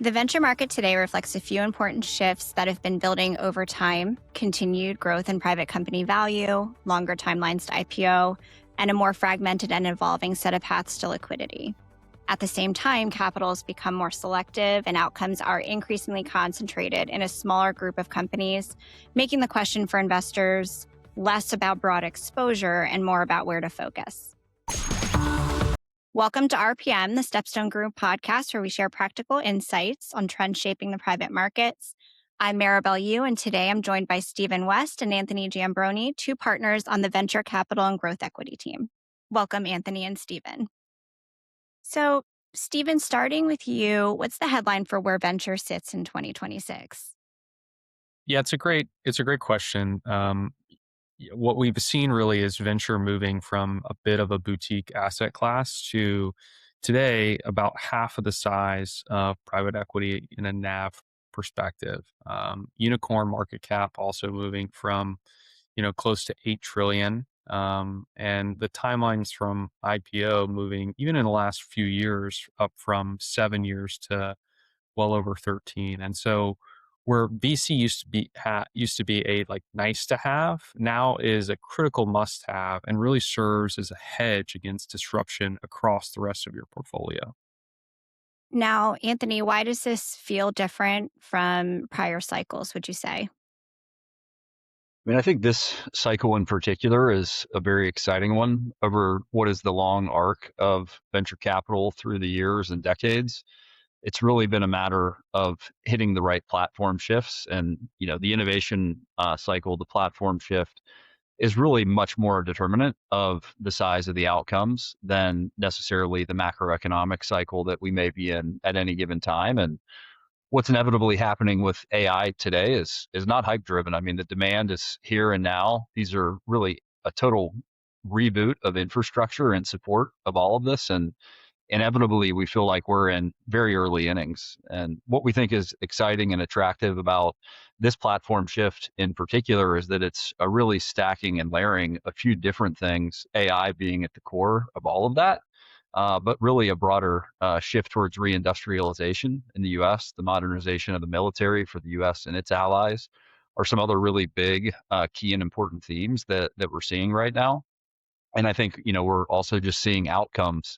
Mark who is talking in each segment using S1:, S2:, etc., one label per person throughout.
S1: The venture market today reflects a few important shifts that have been building over time: continued growth in private company value, longer timelines to IPO, and a more fragmented and evolving set of paths to liquidity. At the same time, capital has become more selective and outcomes are increasingly concentrated in a smaller group of companies, making the question for investors less about broad exposure and more about where to focus. Welcome to RPM, the Stepstone Group podcast, where we share practical insights on trends shaping the private markets. I'm Maribel Yoo, and today I'm joined by Stephen West and Anthony Giambrone, two partners on the Venture Capital and Growth Equity team. Welcome, Anthony and Stephen. So, Stephen, starting with you, what's the headline for where venture sits in 2026?
S2: Yeah, it's a great question. What we've seen really is venture moving from a bit of a boutique asset class to today about half of the size of private equity in a NAV perspective. Unicorn market cap also moving from close to 8 trillion. And the timelines from IPO moving even in the last few years up from 7 years to well over 13. And so where VC used to be a like nice to have, now is a critical must have and really serves as a hedge against disruption across the rest of your portfolio.
S1: Now, Anthony, why does this feel different from prior cycles, would you say?
S3: I think this cycle in particular is a very exciting one over what is the long arc of venture capital through the years and decades. It's really been a matter of hitting the right platform shifts, and the innovation cycle, the platform shift, is really much more a determinant of the size of the outcomes than necessarily the macroeconomic cycle that we may be in at any given time. And what's inevitably happening with AI today is not hype driven. I mean, the demand is here and now. These are really a total reboot of infrastructure and support of all of this, and inevitably we feel like we're in very early innings. And what we think is exciting and attractive about this platform shift in particular is that it's a really stacking and layering a few different things, AI being at the core of all of that, but really a broader shift towards reindustrialization in the US, the modernization of the military for the US and its allies are some other really big, key and important themes that we're seeing right now. And I think, we're also just seeing outcomes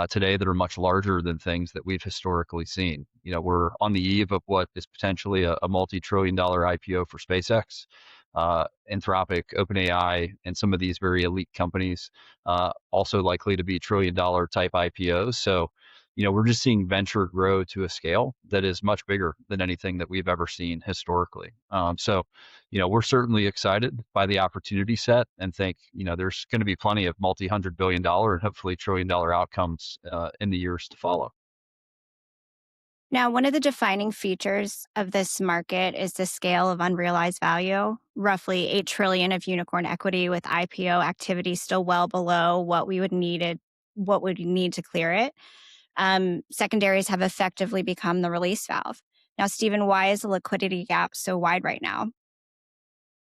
S3: today that are much larger than things that we've historically seen. We're on the eve of what is potentially a multi-trillion-dollar IPO for SpaceX, Anthropic, OpenAI, and some of these very elite companies, also likely to be trillion-dollar type IPOs. So, we're just seeing venture grow to a scale that is much bigger than anything that we've ever seen historically. So, we're certainly excited by the opportunity set and think, there's going to be plenty of multi-hundred-billion-dollar and hopefully trillion-dollar outcomes in the years to follow.
S1: Now, one of the defining features of this market is the scale of unrealized value, roughly 8 trillion of unicorn equity with IPO activity still well below what would need to clear it. Secondaries have effectively become the release valve. Now, Stephen, why is the liquidity gap so wide right now?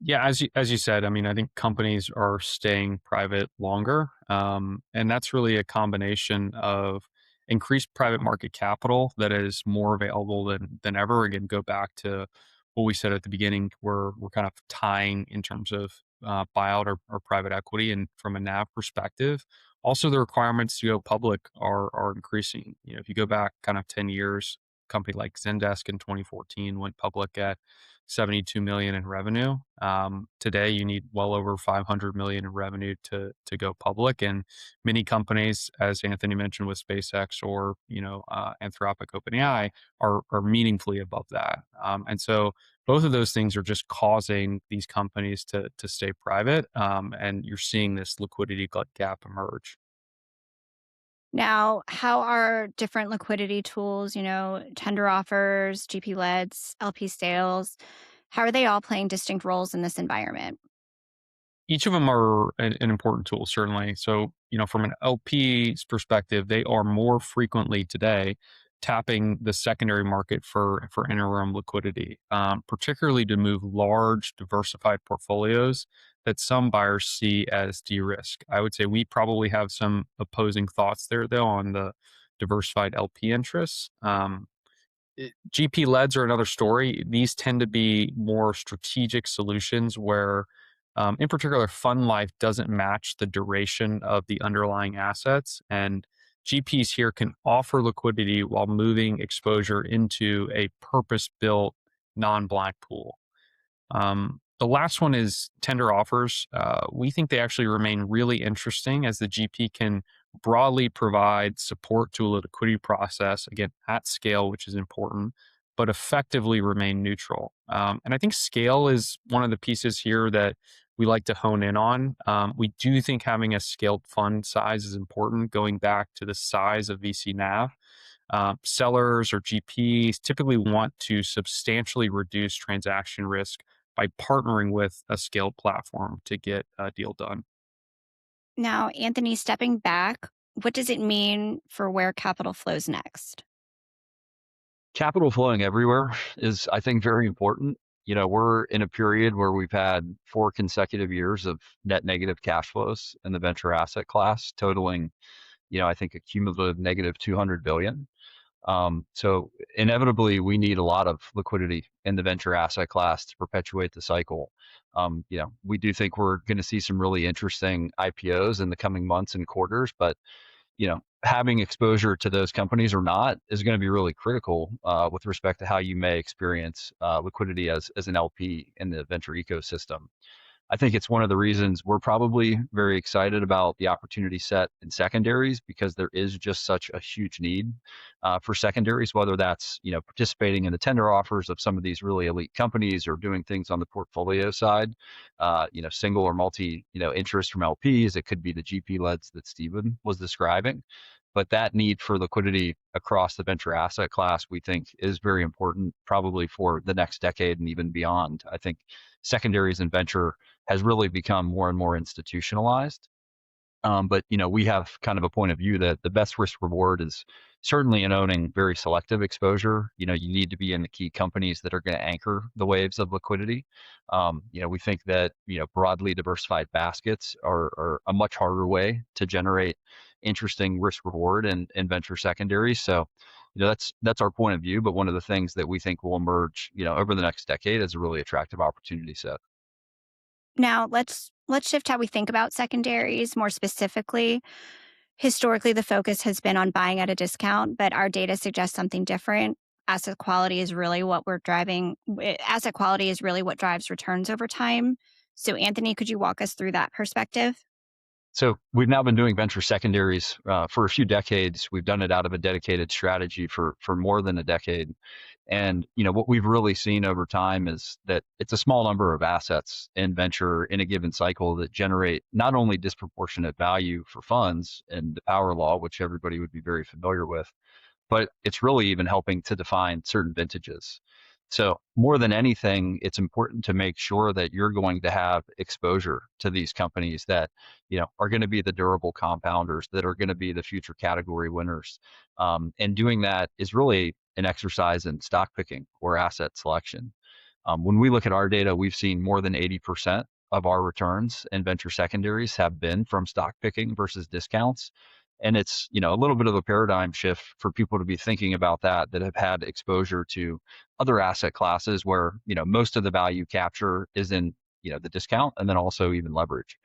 S2: Yeah, as you said, I mean, I think companies are staying private longer, and that's really a combination of increased private market capital that is more available than ever. Again, go back to what we said at the beginning, where we're kind of tying in terms of buyout or private equity, and from a NAV perspective, also the requirements to go public are increasing. If you go back kind of 10 years, a company like Zendesk in 2014 went public at 72 million in revenue. Today, you need well over 500 million in revenue to go public, and many companies, as Anthony mentioned with SpaceX or Anthropic, OpenAI, are meaningfully above that. And so both of those things are just causing these companies to stay private, and you're seeing this liquidity gap emerge.
S1: Now, how are different liquidity tools, tender offers, GP leds, LP sales, how are they all playing distinct roles in this environment?
S2: Each of them are an important tool, certainly. So, from an LP's perspective, they are more frequently today tapping the secondary market for interim liquidity, particularly to move large, diversified portfolios that some buyers see as de-risk. I would say we probably have some opposing thoughts there, though, on the diversified LP interests. GP leds are another story. These tend to be more strategic solutions where, in particular, fund life doesn't match the duration of the underlying assets. And GPs here can offer liquidity while moving exposure into a purpose built non black pool. The last one is tender offers. We think they actually remain really interesting as the GP can broadly provide support to a liquidity process, again, at scale, which is important, but effectively remain neutral. And I think scale is one of the pieces here that we like to hone in on. We do think having a scaled fund size is important, going back to the size of VC NAV. Sellers or GPs typically want to substantially reduce transaction risk by partnering with a scaled platform to get a deal done.
S1: Now, Anthony, stepping back, what does it mean for where capital flows next?
S3: Capital flowing everywhere is, I think, very important. We're in a period where we've had 4 consecutive years of net negative cash flows in the venture asset class, totaling, I think a cumulative negative 200 billion. So inevitably, we need a lot of liquidity in the venture asset class to perpetuate the cycle. We do think we're going to see some really interesting IPOs in the coming months and quarters, but having exposure to those companies or not is going to be really critical with respect to how you may experience liquidity as an LP in the venture ecosystem. I think it's one of the reasons we're probably very excited about the opportunity set in secondaries, because there is just such a huge need for secondaries, whether that's participating in the tender offers of some of these really elite companies or doing things on the portfolio side, single or multi interest from LPs. It could be the GP leds that Stephen was describing. But that need for liquidity across the venture asset class, we think, is very important, probably for the next decade and even beyond. I think secondaries and venture has really become more and more institutionalized. But we have kind of a point of view that the best risk reward is certainly in owning very selective exposure. You need to be in the key companies that are going to anchor the waves of liquidity. We think that broadly diversified baskets are a much harder way to generate interesting risk reward in venture secondaries. So that's our point of view. But one of the things that we think will emerge over the next decade is a really attractive opportunity set.
S1: Now, let's shift how we think about secondaries more specifically. Historically, the focus has been on buying at a discount, but our data suggests something different. Asset quality is really what drives returns over time. So, Anthony, could you walk us through that perspective?
S3: So we've now been doing venture secondaries for a few decades. We've done it out of a dedicated strategy for more than a decade. And what we've really seen over time is that it's a small number of assets in venture in a given cycle that generate not only disproportionate value for funds and the power law, which everybody would be very familiar with, but it's really even helping to define certain vintages. So more than anything, it's important to make sure that you're going to have exposure to these companies that, are going to be the durable compounders, that are going to be the future category winners. And doing that is really an exercise in stock picking or asset selection. When we look at our data, we've seen more than 80% of our returns in venture secondaries have been from stock picking versus discounts. And it's, a little bit of a paradigm shift for people to be thinking about that have had exposure to other asset classes where, most of the value capture is in, the discount and then also even leverage.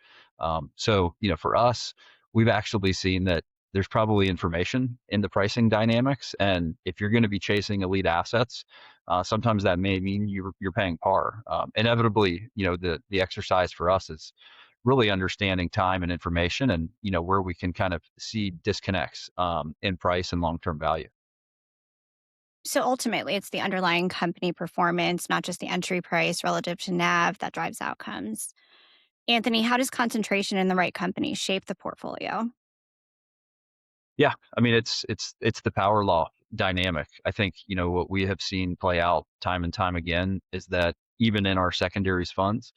S3: So, for us, we've actually seen that there's probably information in the pricing dynamics. And if you're going to be chasing elite assets, sometimes that may mean you're paying par. Inevitably, the exercise for us is really understanding time and information and where we can kind of see disconnects in price and long-term value.
S1: So ultimately, it's the underlying company performance, not just the entry price relative to NAV, that drives outcomes. Anthony, how does concentration in the right company shape the portfolio?
S3: Yeah, I mean it's the power law dynamic. I think what we have seen play out time and time again is that even in our secondaries funds,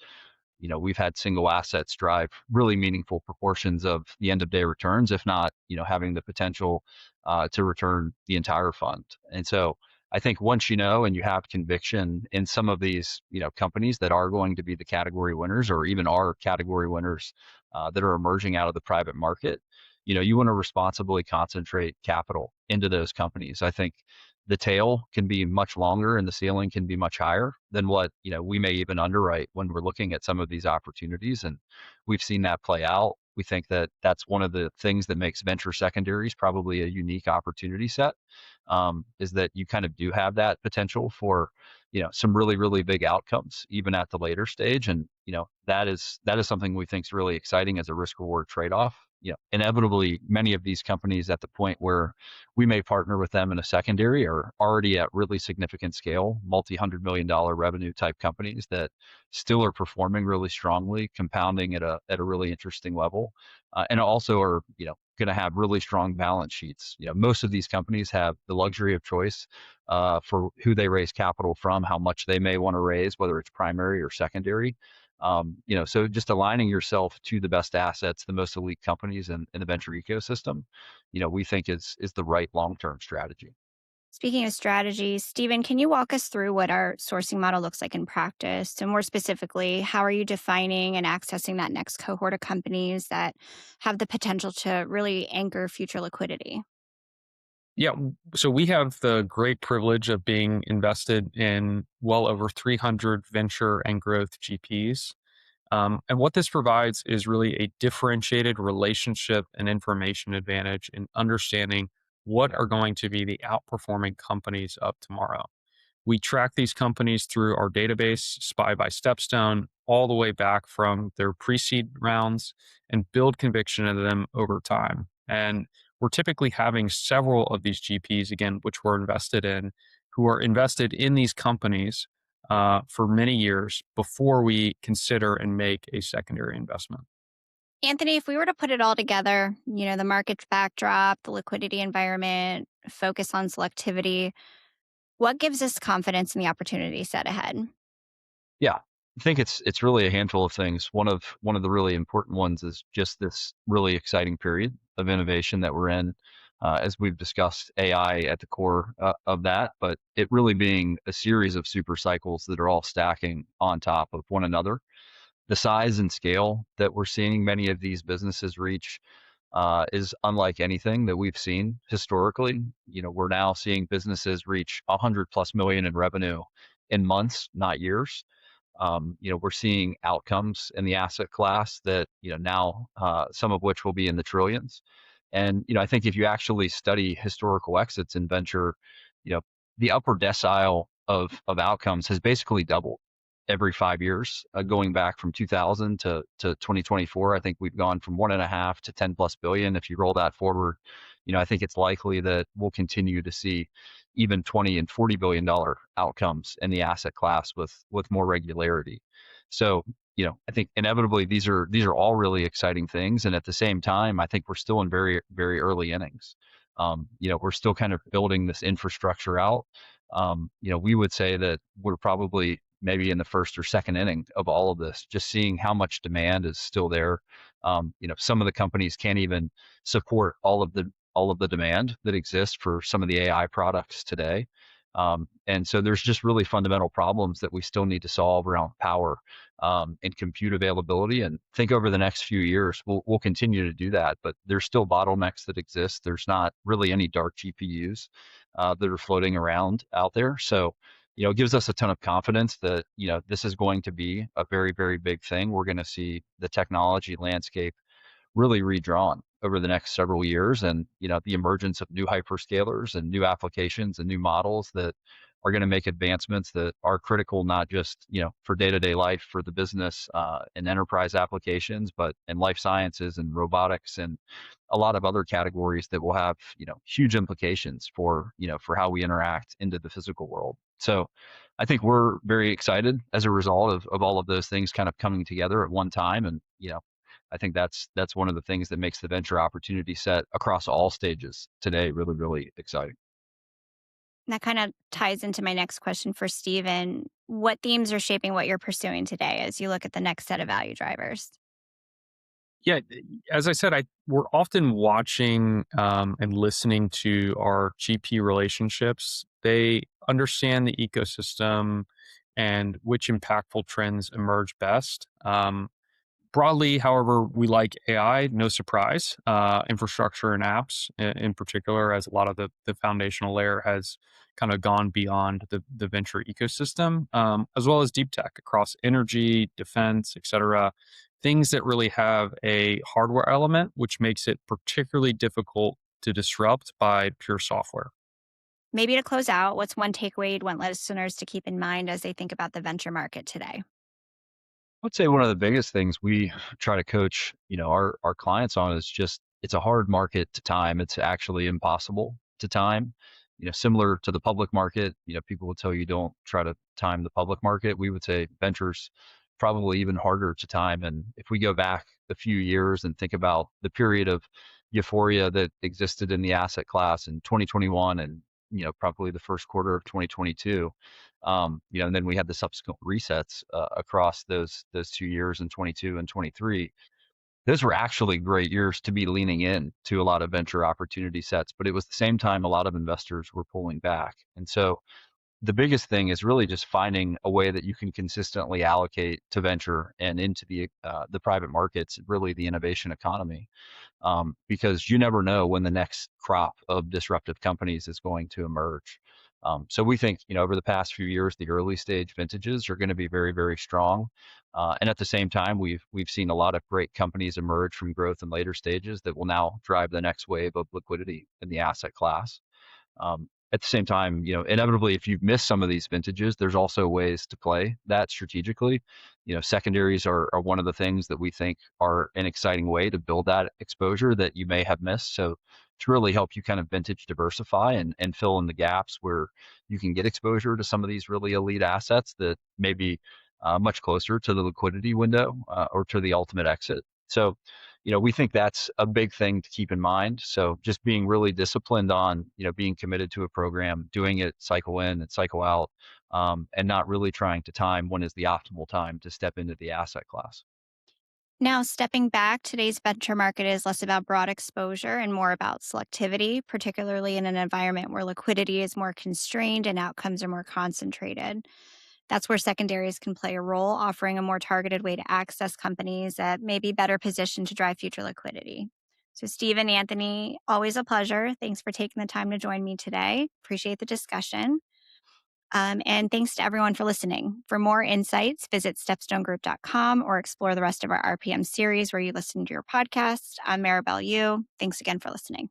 S3: we've had single assets drive really meaningful proportions of the end of day returns, if not, having the potential to return the entire fund. And so I think once and you have conviction in some of these, companies that are going to be the category winners or even are category winners that are emerging out of the private market, you want to responsibly concentrate capital into those companies. I think the tail can be much longer and the ceiling can be much higher than what we may even underwrite when we're looking at some of these opportunities. And we've seen that play out. We think that that's one of the things that makes venture secondaries probably a unique opportunity set, is that you kind of do have that potential for some really really big outcomes even at the later stage. And that is something we think is really exciting as a risk reward trade-off. Inevitably many of these companies at the point where we may partner with them in a secondary are already at really significant scale, multi-$100 million revenue type companies that still are performing really strongly, compounding at a really interesting level, and also are going to have really strong balance sheets. Most of these companies have the luxury of choice for who they raise capital from, how much they may want to raise, whether it's primary or secondary. So just aligning yourself to the best assets, the most elite companies in the venture ecosystem, we think is the right long-term strategy.
S1: Speaking of strategies, Stephen, can you walk us through what our sourcing model looks like in practice? So, more specifically, how are you defining and accessing that next cohort of companies that have the potential to really anchor future liquidity?
S2: Yeah, so we have the great privilege of being invested in well over 300 venture and growth GPs. And what this provides is really a differentiated relationship and information advantage in understanding what are going to be the outperforming companies of tomorrow. We track these companies through our database, SPY by Stepstone, all the way back from their pre seed rounds and build conviction in them over time. And we're typically having several of these GPs, again, which we're invested in, who are invested in these companies for many years before we consider and make a secondary investment.
S1: Anthony, if we were to put it all together, the market backdrop, the liquidity environment, focus on selectivity, what gives us confidence in the opportunity set ahead?
S3: Yeah, I think it's really a handful of things. One of the really important ones is just this really exciting period of innovation that we're in. As we've discussed, AI at the core of that, but it really being a series of super cycles that are all stacking on top of one another. The size and scale that we're seeing many of these businesses reach is unlike anything that we've seen historically. We're now seeing businesses reach 100+ million in revenue in months, not years. We're seeing outcomes in the asset class that now some of which will be in the trillions. And I think if you actually study historical exits in venture, you know the upper decile of outcomes has basically doubled every 5 years, going back from 2000 to 2024. I think we've gone from 1.5 to 10+ billion. If you roll that forward, I think it's likely that we'll continue to see even 20 and $40 billion outcomes in the asset class with more regularity. So, I think inevitably these are all really exciting things, and at the same time, I think we're still in very very early innings. We're still kind of building this infrastructure out. We would say that we're probably maybe in the first or second inning of all of this, just seeing how much demand is still there. Some of the companies can't even support all of the demand that exists for some of the AI products today. And so there's just really fundamental problems that we still need to solve around power, and compute availability. And think over the next few years, we'll continue to do that. But there's still bottlenecks that exist. There's not really any dark GPUs that are floating around out there. So it gives us a ton of confidence that this is going to be a very very big thing. We're going to see the technology landscape really redrawn over the next several years, and the emergence of new hyperscalers and new applications and new models that are going to make advancements that are critical, not just for day-to-day life for the business and enterprise applications, but in life sciences and robotics and a lot of other categories that will have huge implications for how we interact into the physical world. So I think we're very excited as a result of all of those things kind of coming together at one time. And I think that's one of the things that makes the venture opportunity set across all stages today really, really exciting.
S1: That kind of ties into my next question for Stephen. What themes are shaping what you're pursuing today as you look at the next set of value drivers?
S2: Yeah, as I said, we're often watching and listening to our GP relationships. They understand the ecosystem and which impactful trends emerge best. Broadly, however, we like AI, no surprise. Infrastructure and apps in particular, as a lot of the foundational layer has kind of gone beyond the venture ecosystem, as well as deep tech across energy, defense, et cetera. Things that really have a hardware element, which makes it particularly difficult to disrupt by pure software.
S1: Maybe to close out, what's one takeaway you'd want listeners to keep in mind as they think about the venture market today?
S3: I would say one of the biggest things we try to coach, our clients on is just it's a hard market to time. It's actually impossible to time. Similar to the public market, people will tell you don't try to time the public market. We would say ventures probably even harder to time. And if we go back a few years and think about the period of euphoria that existed in the asset class in 2021 and probably the first quarter of 2022, and then we had the subsequent resets across those 2 years in 22 and 23. Those were actually great years to be leaning in to a lot of venture opportunity sets, but it was the same time a lot of investors were pulling back. And so the biggest thing is really just finding a way that you can consistently allocate to venture and into the private markets, really the innovation economy, because you never know when the next crop of disruptive companies is going to emerge. So we think, over the past few years, the early stage vintages are going to be very, very strong. And at the same time, we've seen a lot of great companies emerge from growth in later stages that will now drive the next wave of liquidity in the asset class. At the same time, inevitably, if you've missed some of these vintages, there's also ways to play that strategically. Secondaries are one of the things that we think are an exciting way to build that exposure that you may have missed. So to really help you kind of vintage diversify and fill in the gaps where you can get exposure to some of these really elite assets that may be much closer to the liquidity window or to the ultimate exit. So we think that's a big thing to keep in mind. So just being really disciplined on, being committed to a program, doing it cycle in and cycle out, and not really trying to time when is the optimal time to step into the asset class.
S1: Now, stepping back, today's venture market is less about broad exposure and more about selectivity, particularly in an environment where liquidity is more constrained and outcomes are more concentrated. That's where secondaries can play a role, offering a more targeted way to access companies that may be better positioned to drive future liquidity. So, Stephen, Anthony, always a pleasure. Thanks for taking the time to join me today. Appreciate the discussion. And thanks to everyone for listening. For more insights, visit stepstonegroup.com or explore the rest of our RPM series where you listen to your podcast. I'm Maribel Yoo. Thanks again for listening.